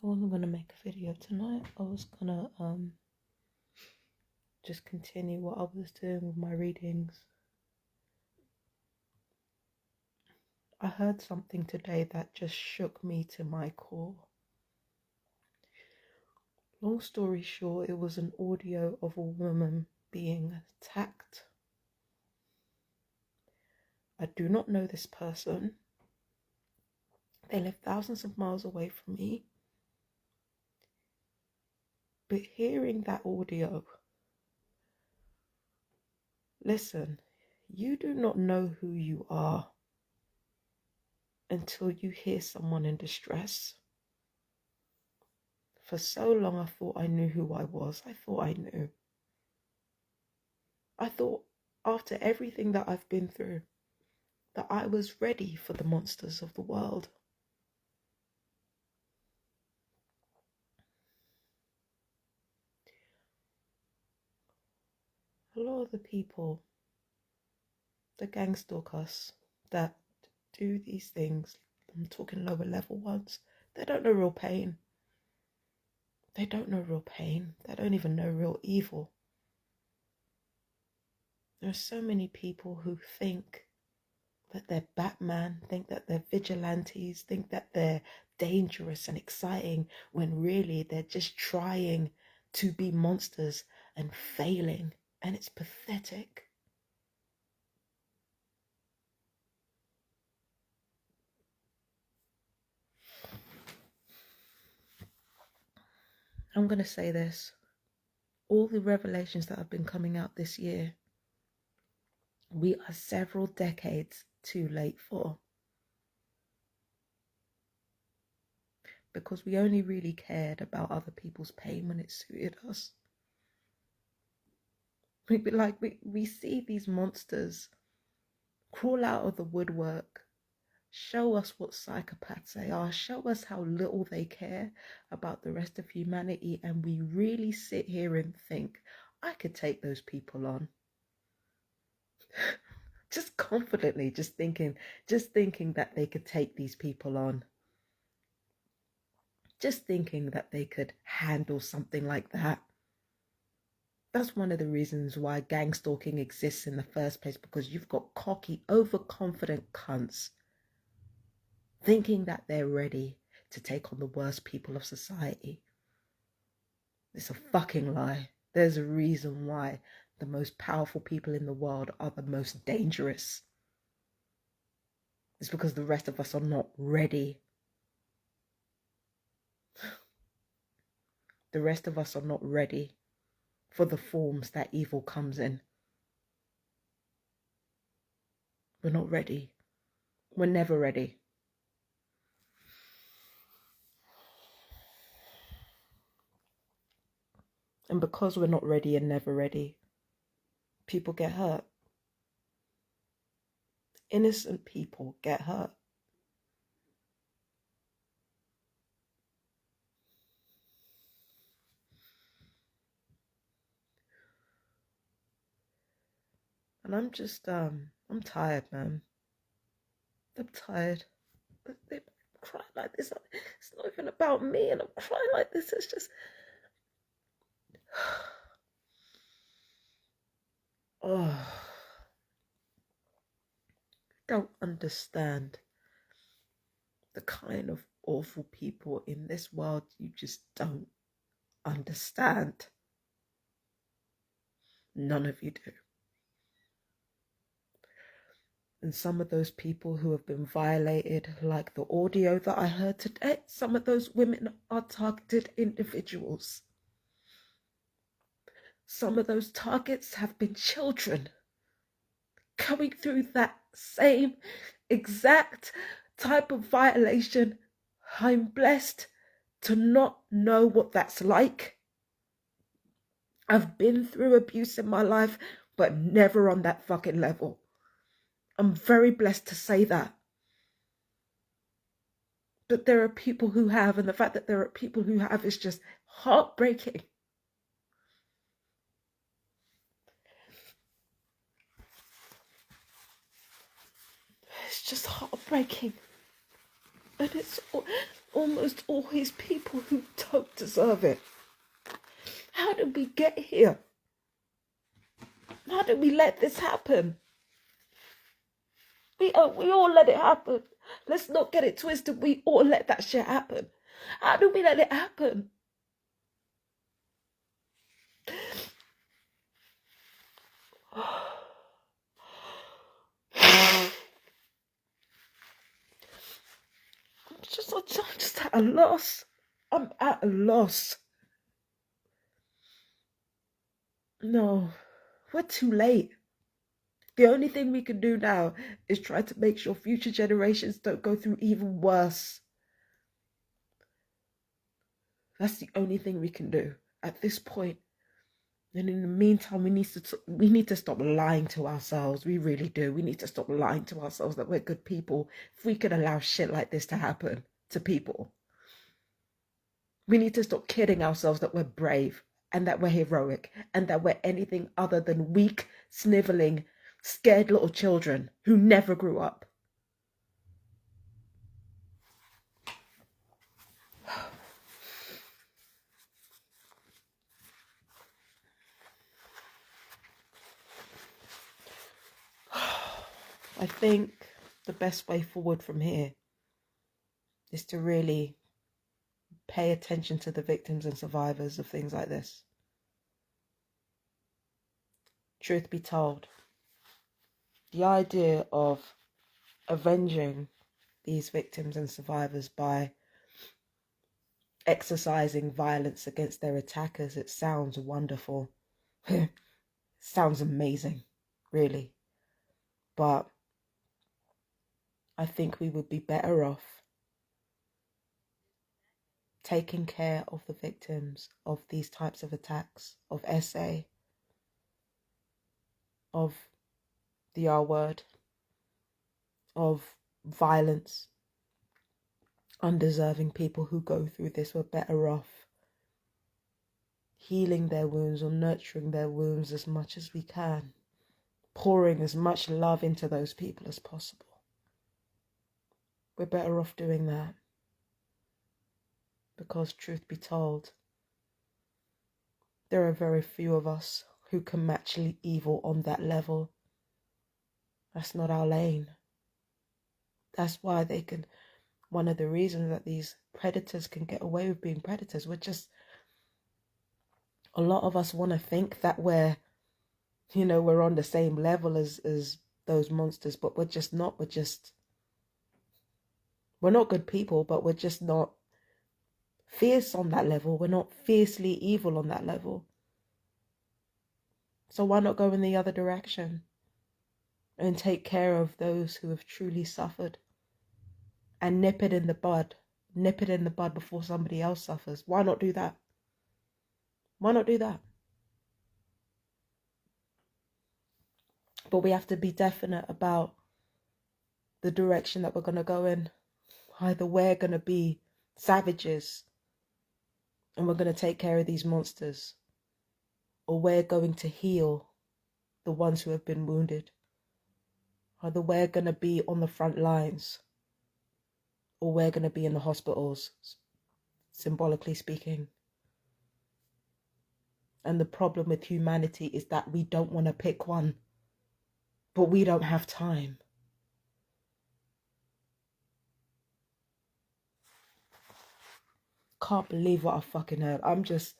I wasn't gonna make a video tonight. I was gonna just continue what I was doing with my readings. I heard something today that just shook me to my core. Long story short, it was an audio of a woman being attacked. I do not know this person. They live thousands of miles away from me. But hearing that audio, listen, you do not know who you are until you hear someone in distress. For so long, I thought I knew who I was. I thought I knew. I thought after everything that I've been through, that I was ready for the monsters of the world. A lot of the people, the gang stalkers that do these things, I'm talking lower level ones, they don't know real pain. They don't know real pain. They don't even know real evil. There are so many people who think that they're Batman, think that they're vigilantes, think that they're dangerous and exciting, when really they're just trying to be monsters and failing, and it's pathetic. I'm going to say this. All the revelations that have been coming out this year, we are several decades too late for. Because we only really cared about other people's pain when it suited us. We see these monsters crawl out of the woodwork, show us what psychopaths they are, show us how little they care about the rest of humanity, and we really sit here and think, I could take those people on. Just confidently, just thinking that they could take these people on. Just thinking that they could handle something like that. That's one of the reasons why gang stalking exists in the first place, because you've got cocky, overconfident cunts thinking that they're ready to take on the worst people of society. It's a fucking lie. There's a reason why the most powerful people in the world are the most dangerous. It's because the rest of us are not ready. The rest of us are not ready for the forms that evil comes in. We're not ready. We're never ready. And because we're not ready and never ready, people get hurt. Innocent people get hurt. And I'm just, I'm tired, man. I'm tired. I'm crying like this. It's not even about me, and I'm crying like this. It's just... oh, don't understand the kind of awful people in this world. You just don't understand. None of you do. And some of those people who have been violated, like the audio that I heard today, some of those women are targeted individuals. Some of those targets have been children going through that same exact type of violation. I'm blessed to not know what that's like. I've been through abuse in my life, but never on that fucking level. I'm very blessed to say that. But there are people who have, and the fact that there are people who have is just heartbreaking. It's just heartbreaking. And almost always people who don't deserve it. How did we get here? How did we let this happen? We all let it happen. Let's not get it twisted. We all let that shit happen. How did we let it happen? I'm just at a loss. I'm at a loss. No, we're too late. The only thing we can do now is try to make sure future generations don't go through even worse. That's the only thing we can do at this point. And in the meantime, we need to stop lying to ourselves. We really do. We need to stop lying to ourselves that we're good people. If we could allow shit like this to happen to people, we need to stop kidding ourselves that we're brave and that we're heroic and that we're anything other than weak, sniveling, scared little children who never grew up. I think the best way forward from here is to really pay attention to the victims and survivors of things like this. Truth be told, the idea of avenging these victims and survivors by exercising violence against their attackers, it sounds wonderful. It sounds amazing, really. But I think we would be better off taking care of the victims of these types of attacks, of SA, of the R word, of violence, undeserving people who go through this. We're better off healing their wounds or nurturing their wounds as much as we can, pouring as much love into those people as possible. We're better off doing that. Because truth be told, there are very few of us who can match evil on that level. That's not our lane. That's why one of the reasons that these predators can get away with being predators, a lot of us want to think that we're on the same level as those monsters, but we're just not. We're not good people, but we're just not fierce on that level. We're not fiercely evil on that level. So why not go in the other direction and take care of those who have truly suffered and nip it in the bud before somebody else suffers? Why not do that? Why not do that? But we have to be definite about the direction that we're going to go in. Either we're going to be savages and we're going to take care of these monsters, or we're going to heal the ones who have been wounded. Either we're going to be on the front lines, or we're going to be in the hospitals, symbolically speaking. And the problem with humanity is that we don't want to pick one, but we don't have time. Can't believe what I fucking heard. I'm just,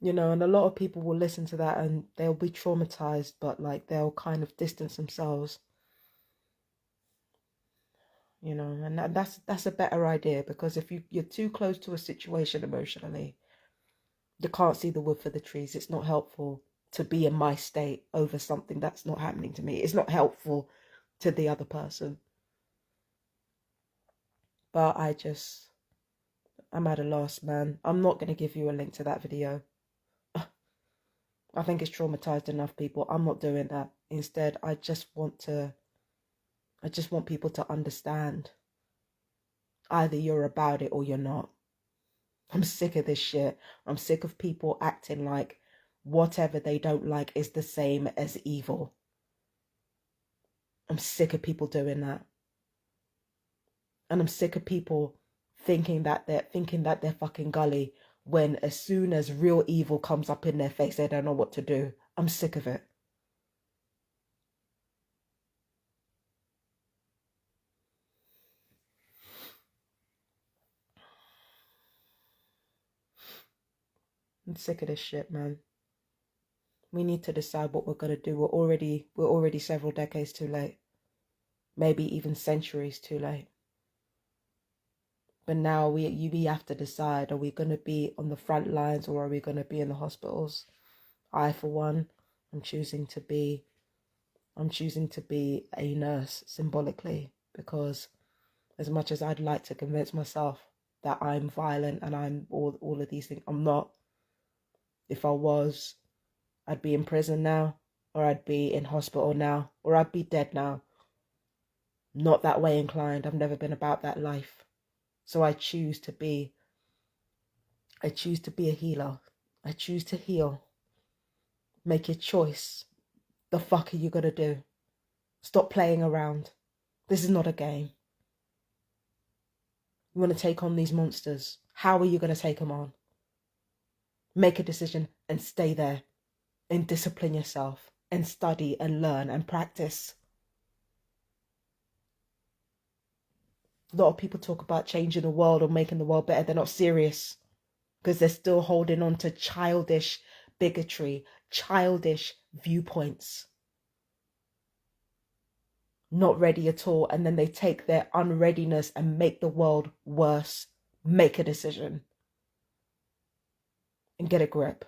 and a lot of people will listen to that and they'll be traumatized, but they'll kind of distance themselves. And that's a better idea, because if you're too close to a situation emotionally, you can't see the wood for the trees. It's not helpful to be in my state over something that's not happening to me. It's not helpful to the other person. But I'm at a loss, man. I'm not going to give you a link to that video. I think it's traumatized enough people. I'm not doing that. Instead, I just want people to understand. Either you're about it or you're not. I'm sick of this shit. I'm sick of people acting like whatever they don't like is the same as evil. I'm sick of people doing that. And I'm sick of people thinking that they're fucking gully, when as soon as real evil comes up in their face, they don't know what to do. I'm sick of it. I'm sick of this shit, man. We need to decide what we're gonna do. We're already several decades too late. Maybe even centuries too late. But now we have to decide, are we gonna be on the front lines or are we gonna be in the hospitals? I, for one, I'm choosing to be a nurse symbolically, because as much as I'd like to convince myself that I'm violent and I'm all of these things, I'm not. If I was, I'd be in prison now, or I'd be in hospital now, or I'd be dead now. Not that way inclined. I've never been about that life. So I choose to be a healer. I choose to heal. Make your choice. The fuck are you gonna do? Stop playing around. This is not a game. You want to take on these monsters. How are you going to take them on? Make a decision and stay there. And discipline yourself. And study and learn and practice. A lot of people talk about changing the world or making the world better. They're not serious. Because they're still holding on to childish bigotry, childish viewpoints. Not ready at all. And then they take their unreadiness and make the world worse. Make a decision. And get a grip.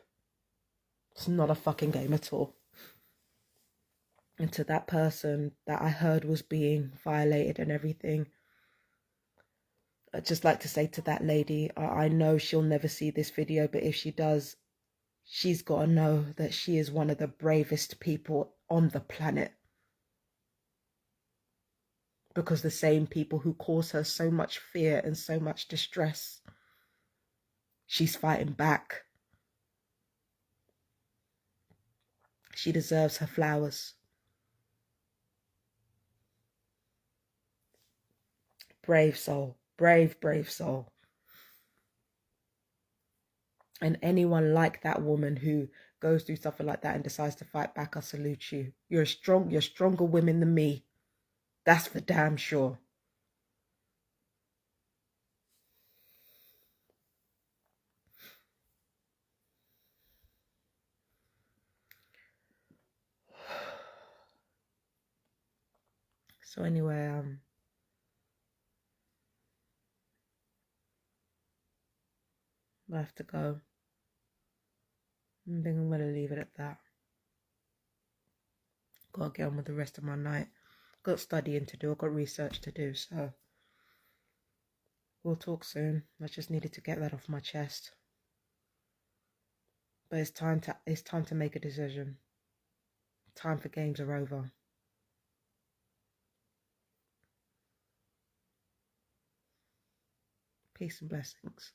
It's not a fucking game at all. And to that person that I heard was being violated and everything, I'd just like to say to that lady, I know she'll never see this video, but if she does, she's got to know that she is one of the bravest people on the planet. Because the same people who cause her so much fear and so much distress, she's fighting back. She deserves her flowers. Brave soul. Brave, brave soul. And anyone like that woman who goes through something like that and decides to fight back, I salute you. You're stronger women than me. That's for damn sure. So anyway, I have to go. I think I'm gonna leave it at that. Gotta get on with the rest of my night. Got studying to do, I've got research to do, so we'll talk soon. I just needed to get that off my chest. But it's time to make a decision. Time for games are over. Peace and blessings.